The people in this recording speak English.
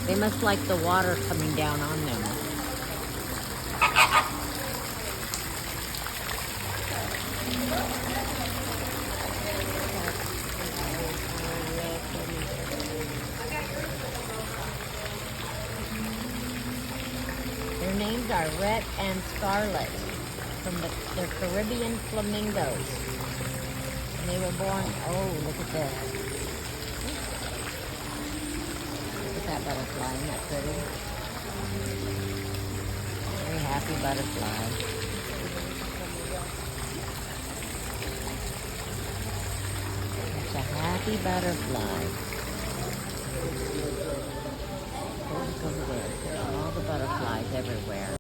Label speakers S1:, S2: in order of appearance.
S1: They must like the water coming down on them. Their names are Rhett and Scarlet from the Caribbean flamingos. And they were born, oh, look at this. Look at that butterfly, isn't that pretty? Very happy butterfly. It's a happy butterfly. Look over there. All the butterflies everywhere.